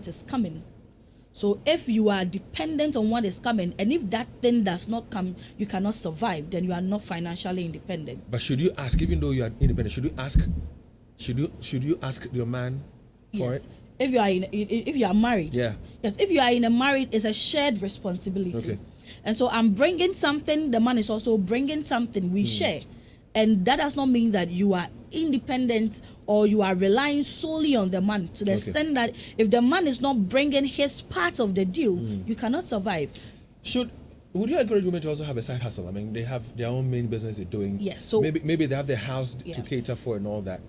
what is coming. So if you are dependent on what is coming, and if that thing does not come, you cannot survive, then you are not financially independent. But should you ask, even though you are independent, should you ask your man for Yes. it? If you are married. Yeah. Yes, if you are in a marriage, it's a shared responsibility. Okay. And so I'm bringing something, the man is also bringing something, we share. And that does not mean that you are independent or you are relying solely on the man, to the extent that if the man is not bringing his part of the deal, you cannot survive. Would you encourage women to also have a side hustle? I mean, they have their own main business they're doing. Yes. So maybe they have their house to cater for and all that.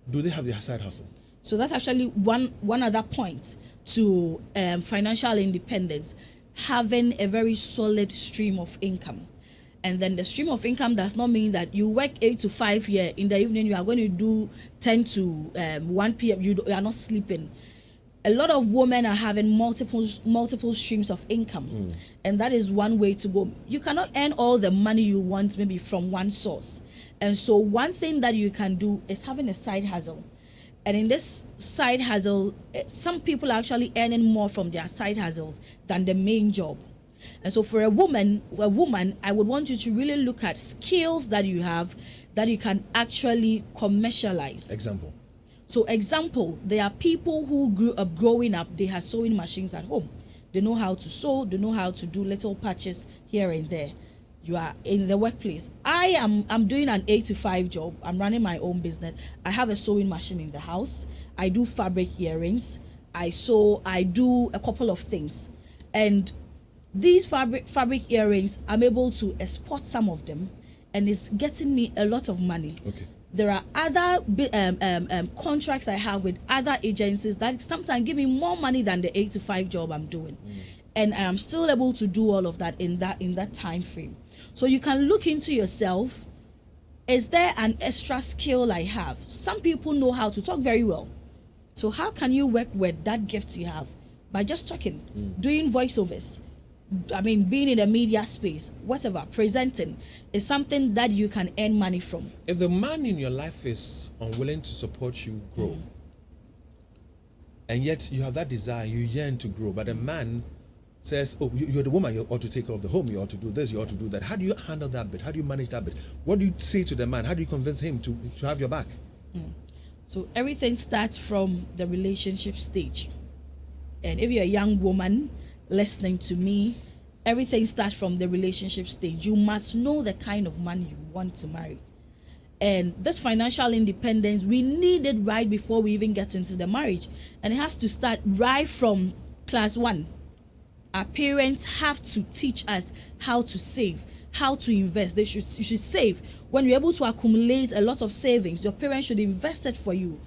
Do they have their side hustle? So that's actually one other point to financial independence, having a very solid stream of income. And then the stream of income does not mean that you work 8 to 5 here, in the evening you are going to do 10 to 1 p.m. You are not sleeping. A lot of women are having multiple streams of income, and that is one way to go. You cannot earn all the money you want maybe from one source. And so one thing that you can do is having a side hustle. And in this side hustle, some people are actually earning more from their side hustles than the main job. And so for a woman, I would want you to really look at skills that you have that you can actually commercialize. Example. So example, there are people who grew up growing up, they had sewing machines at home. They know how to sew, they know how to do little patches here and there. You are in the workplace. I'm doing an 8 to 5 job. I'm running my own business. I have a sewing machine in the house. I do fabric earrings. I sew, I do a couple of things. And these fabric earrings, I'm able to export some of them, and it's getting me a lot of money. Okay. There are other contracts I have with other agencies that sometimes give me more money than the 8 to 5 job I'm doing. And I am still able to do all of that in that time frame. So you can look into yourself. Is there an extra skill I have? Some people know how to talk very well. So how can you work with that gift you have? By just talking, doing voiceovers. I mean, being in the media space, whatever, presenting is something that you can earn money from. If the man in your life is unwilling to support you grow, and yet you have that desire, you yearn to grow, but the man says, oh, you're the woman, you ought to take care of the home, you ought to do this, you ought to do that. How do you handle that bit? How do you manage that bit? What do you say to the man? How do you convince him to have your back? So everything starts from the relationship stage. And if you're a young woman listening to me, everything starts from the relationship stage. You must know the kind of man you want to marry. And this financial independence, we need it right before we even get into the marriage. And it has to start right from class 1. Our parents have to teach us how to save, how to invest. You should save. When you're able to accumulate a lot of savings, your parents should invest it for you.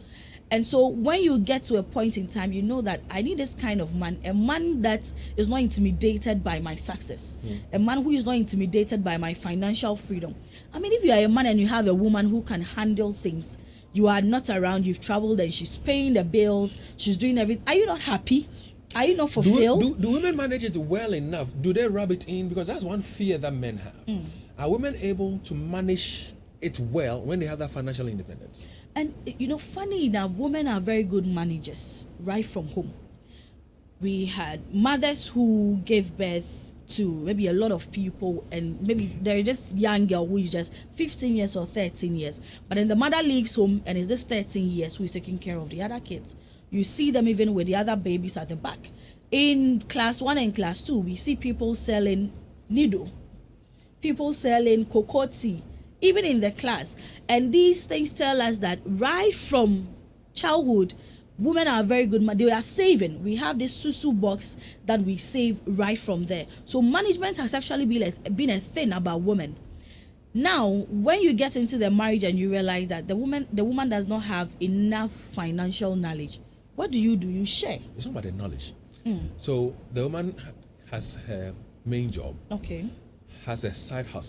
And so when you get to a point in time, you know that I need this kind of man, a man that is not intimidated by my success, a man who is not intimidated by my financial freedom. I mean, if you are a man and you have a woman who can handle things, you are not around, you've traveled and she's paying the bills, she's doing everything. Are you not happy? Are you not fulfilled? Do women manage it well enough? Do they rub it in? Because that's one fear that men have. Are women able to manage it well when they have that financial independence? And, funny enough, women are very good managers right from home. We had mothers who gave birth to maybe a lot of people, and maybe there is this young girl who is just 15 years or 13 years. But then the mother leaves home and is this 13 years who is taking care of the other kids. You see them even with the other babies at the back. In class 1 and class 2, we see people selling needle, people selling cocoa tea, even in the class. And these things tell us that right from childhood, women are very good. They are saving. We have this susu box that we save right from there. So management has actually been a thing about women. Now, when you get into the marriage and you realize that the woman does not have enough financial knowledge, what do? You share. It's not about the knowledge. So the woman has her main job, okay, has a side hustle.